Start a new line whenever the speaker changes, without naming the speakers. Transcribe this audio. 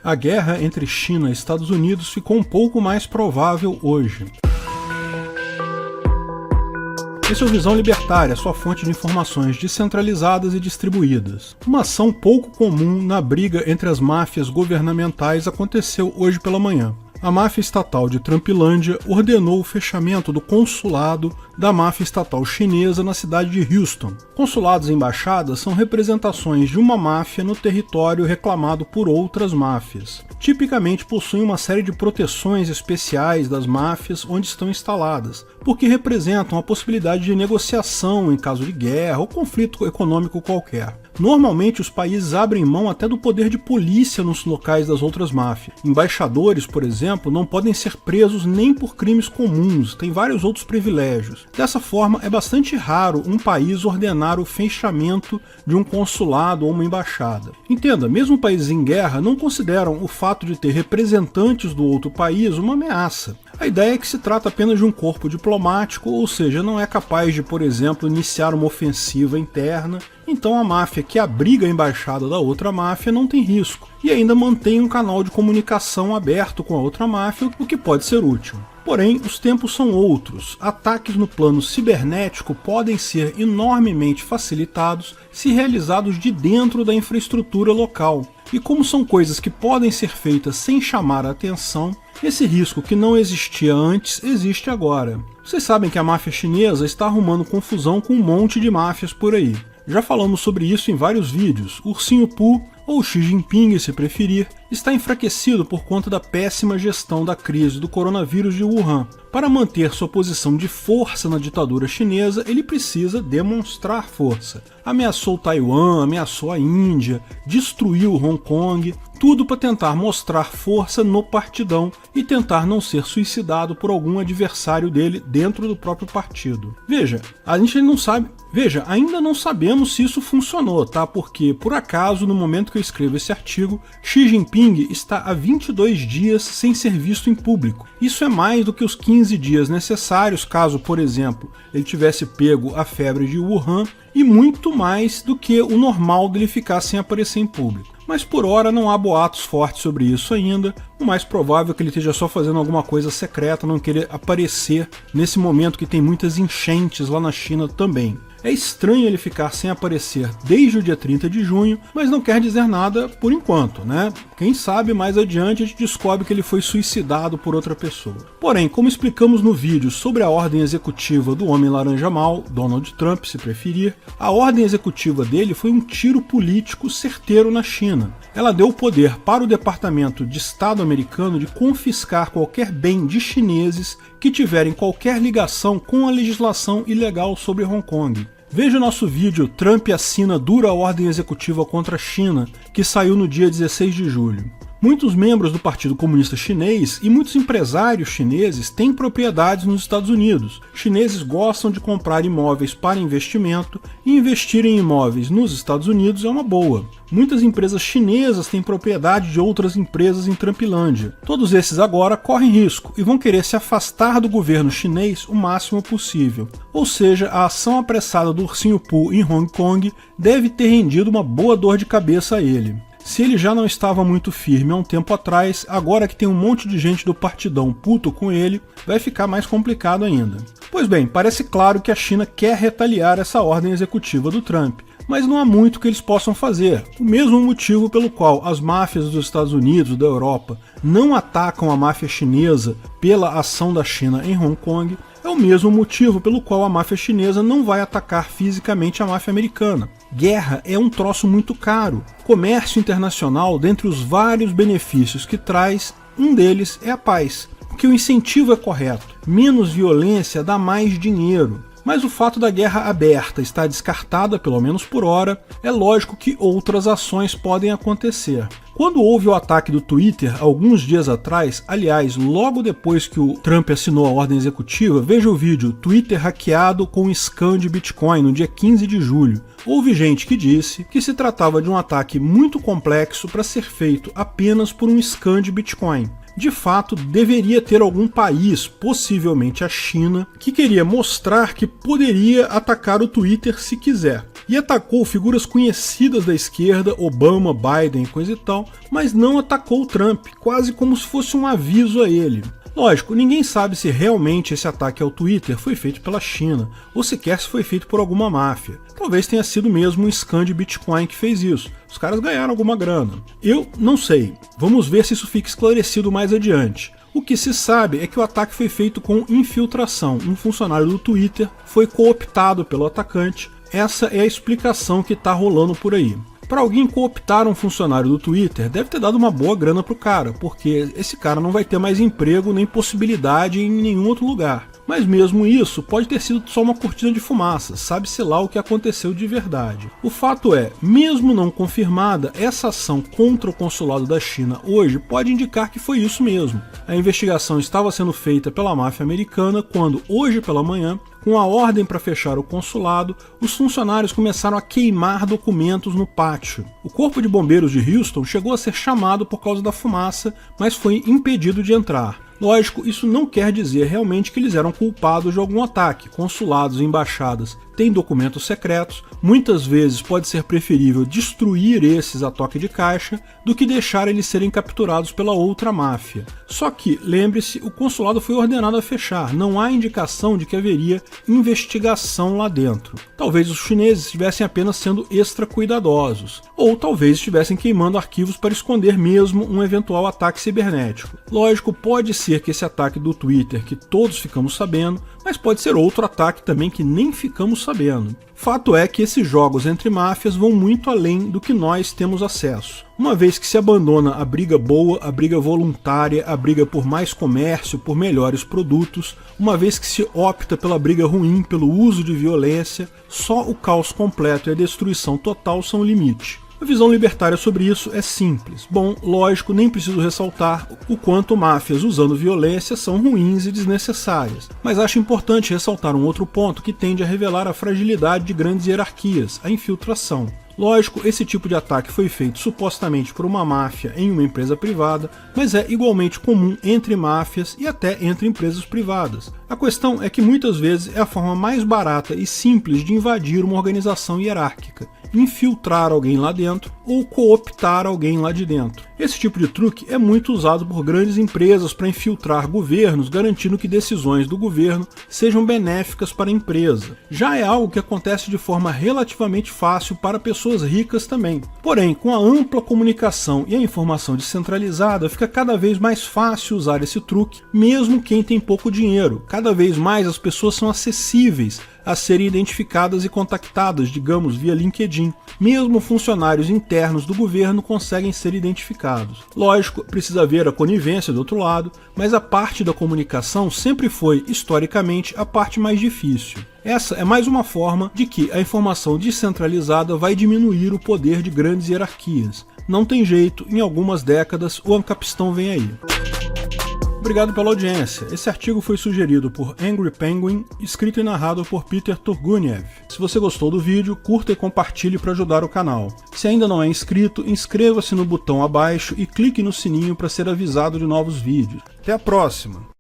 A guerra entre China e Estados Unidos ficou um pouco mais provável hoje. Esse é o Visão Libertária, sua fonte de informações descentralizadas e distribuídas. Uma ação pouco comum na briga entre as máfias governamentais aconteceu hoje pela manhã. A máfia estatal de Trumpilândia ordenou o fechamento do consulado da máfia estatal chinesa na cidade de Houston. Consulados e embaixadas são representações de uma máfia no território reclamado por outras máfias. Tipicamente possuem uma série de proteções especiais das máfias onde estão instaladas, porque representam a possibilidade de negociação em caso de guerra ou conflito econômico qualquer. Normalmente os países abrem mão até do poder de polícia nos locais das outras máfias. Embaixadores, por exemplo, não podem ser presos nem por crimes comuns, têm vários outros privilégios. Dessa forma, é bastante raro um país ordenar o fechamento de um consulado ou uma embaixada. Entenda, mesmo países em guerra não consideram o fato de ter representantes do outro país uma ameaça. A ideia é que se trata apenas de um corpo diplomático, ou seja, não é capaz de, por exemplo, iniciar uma ofensiva interna, então a máfia que abriga a embaixada da outra máfia não tem risco, e ainda mantém um canal de comunicação aberto com a outra máfia, o que pode ser útil. Porém, os tempos são outros. Ataques no plano cibernético podem ser enormemente facilitados se realizados de dentro da infraestrutura local. E como são coisas que podem ser feitas sem chamar a atenção, esse risco que não existia antes, existe agora. Vocês sabem que a máfia chinesa está arrumando confusão com um monte de máfias por aí. Já falamos sobre isso em vários vídeos. Ursinho Pooh, ou Xi Jinping, se preferir, está enfraquecido por conta da péssima gestão da crise do coronavírus de Wuhan. Para manter sua posição de força na ditadura chinesa, ele precisa demonstrar força. Ameaçou Taiwan, ameaçou a Índia, destruiu Hong Kong, tudo para tentar mostrar força no partidão e tentar não ser suicidado por algum adversário dele dentro do próprio partido. Veja, ainda não sabemos se isso funcionou, tá? Porque, por acaso, no momento que eu escrevo esse artigo, Xi Jinping está há 22 dias sem ser visto em público. Isso é mais do que os 15 dias necessários caso, por exemplo, ele tivesse pego a febre de Wuhan, e muito mais do que o normal dele ficar sem aparecer em público. Mas por hora não há boatos fortes sobre isso ainda, o mais provável é que ele esteja só fazendo alguma coisa secreta, não querer aparecer nesse momento que tem muitas enchentes lá na China também. É estranho ele ficar sem aparecer desde o dia 30 de junho, mas não quer dizer nada por enquanto, né? Quem sabe mais adiante a gente descobre que ele foi suicidado por outra pessoa. Porém, como explicamos no vídeo sobre a ordem executiva do Homem Laranja Mau, Donald Trump se preferir, a ordem executiva dele foi um tiro político certeiro na China. Ela deu o poder para o Departamento de Estado americano de confiscar qualquer bem de chineses que tiverem qualquer ligação com a legislação ilegal sobre Hong Kong. Veja o nosso vídeo Trump assina dura ordem executiva contra a China, que saiu no dia 16 de julho. Muitos membros do Partido Comunista Chinês e muitos empresários chineses têm propriedades nos Estados Unidos. Chineses gostam de comprar imóveis para investimento e investir em imóveis nos Estados Unidos é uma boa. Muitas empresas chinesas têm propriedade de outras empresas em Trumpilândia. Todos esses agora correm risco e vão querer se afastar do governo chinês o máximo possível. Ou seja, a ação apressada do Ursinho Pooh em Hong Kong deve ter rendido uma boa dor de cabeça a ele. Se ele já não estava muito firme há um tempo atrás, agora que tem um monte de gente do partidão puto com ele, vai ficar mais complicado ainda. Pois bem, parece claro que a China quer retaliar essa ordem executiva do Trump, mas não há muito que eles possam fazer. O mesmo motivo pelo qual as máfias dos Estados Unidos e da Europa não atacam a máfia chinesa pela ação da China em Hong Kong, é o mesmo motivo pelo qual a máfia chinesa não vai atacar fisicamente a máfia americana. Guerra é um troço muito caro. Comércio internacional, dentre os vários benefícios que traz, um deles é a paz. Porque o incentivo é correto. Menos violência dá mais dinheiro. Mas o fato da guerra aberta estar descartada, pelo menos por hora, é lógico que outras ações podem acontecer. Quando houve o ataque do Twitter, alguns dias atrás, aliás, logo depois que o Trump assinou a ordem executiva, veja o vídeo Twitter hackeado com scam de Bitcoin no dia 15 de julho. Houve gente que disse que se tratava de um ataque muito complexo para ser feito apenas por um scam de Bitcoin. De fato, deveria ter algum país, possivelmente a China, que queria mostrar que poderia atacar o Twitter se quiser. e atacou figuras conhecidas da esquerda, Obama, Biden, coisa e tal, mas não atacou o Trump, quase como se fosse um aviso a ele. Lógico, ninguém sabe se realmente esse ataque ao Twitter foi feito pela China, ou sequer se foi feito por alguma máfia. Talvez tenha sido mesmo um scam de Bitcoin que fez isso. Os caras ganharam alguma grana. Eu não sei. Vamos ver se isso fica esclarecido mais adiante. O que se sabe é que o ataque foi feito com infiltração. Um funcionário do Twitter foi cooptado pelo atacante. Essa é a explicação que está rolando por aí. Para alguém cooptar um funcionário do Twitter, deve ter dado uma boa grana pro cara, porque esse cara não vai ter mais emprego nem possibilidade em nenhum outro lugar. Mas mesmo isso pode ter sido só uma cortina de fumaça, sabe-se lá o que aconteceu de verdade. O fato é, mesmo não confirmada, essa ação contra o consulado da China hoje pode indicar que foi isso mesmo. A investigação estava sendo feita pela máfia americana quando, hoje pela manhã, com a ordem para fechar o consulado, os funcionários começaram a queimar documentos no pátio. O Corpo de Bombeiros de Houston chegou a ser chamado por causa da fumaça, mas foi impedido de entrar. Lógico, isso não quer dizer realmente que eles eram culpados de algum ataque. Consulados e embaixadas têm documentos secretos, muitas vezes pode ser preferível destruir esses a toque de caixa do que deixar eles serem capturados pela outra máfia. Só que, lembre-se, o consulado foi ordenado a fechar, não há indicação de que haveria investigação lá dentro. Talvez os chineses estivessem apenas sendo extra cuidadosos, ou talvez estivessem queimando arquivos para esconder mesmo um eventual ataque cibernético. Lógico, pode ser que esse ataque do Twitter que todos ficamos sabendo, mas pode ser outro ataque também que nem ficamos sabendo. Fato é que esses jogos entre máfias vão muito além do que nós temos acesso. Uma vez que se abandona a briga boa, a briga voluntária, a briga por mais comércio, por melhores produtos, uma vez que se opta pela briga ruim, pelo uso de violência, só o caos completo e a destruição total são o limite. A visão libertária sobre isso é simples. Bom, lógico, nem preciso ressaltar o quanto máfias usando violência são ruins e desnecessárias, mas acho importante ressaltar um outro ponto que tende a revelar a fragilidade de grandes hierarquias, a infiltração. Lógico, esse tipo de ataque foi feito supostamente por uma máfia em uma empresa privada, mas é igualmente comum entre máfias e até entre empresas privadas. A questão é que muitas vezes é a forma mais barata e simples de invadir uma organização hierárquica, infiltrar alguém lá dentro ou cooptar alguém lá de dentro. Esse tipo de truque é muito usado por grandes empresas para infiltrar governos, garantindo que decisões do governo sejam benéficas para a empresa. Já é algo que acontece de forma relativamente fácil para pessoas ricas também. Porém, com a ampla comunicação e a informação descentralizada, fica cada vez mais fácil usar esse truque, mesmo quem tem pouco dinheiro. Cada vez mais as pessoas são acessíveis a serem identificadas e contactadas, digamos, via LinkedIn. Mesmo funcionários internos do governo conseguem ser identificados. Lógico, precisa haver a conivência do outro lado, mas a parte da comunicação sempre foi, historicamente, a parte mais difícil. Essa é mais uma forma de que a informação descentralizada vai diminuir o poder de grandes hierarquias. Não tem jeito, em algumas décadas o ancapistão vem aí. Obrigado pela audiência. Esse artigo foi sugerido por Angry Penguin, escrito e narrado por Peter Turguniev. Se você gostou do vídeo, curta e compartilhe para ajudar o canal. Se ainda não é inscrito, inscreva-se no botão abaixo e clique no sininho para ser avisado de novos vídeos. Até a próxima!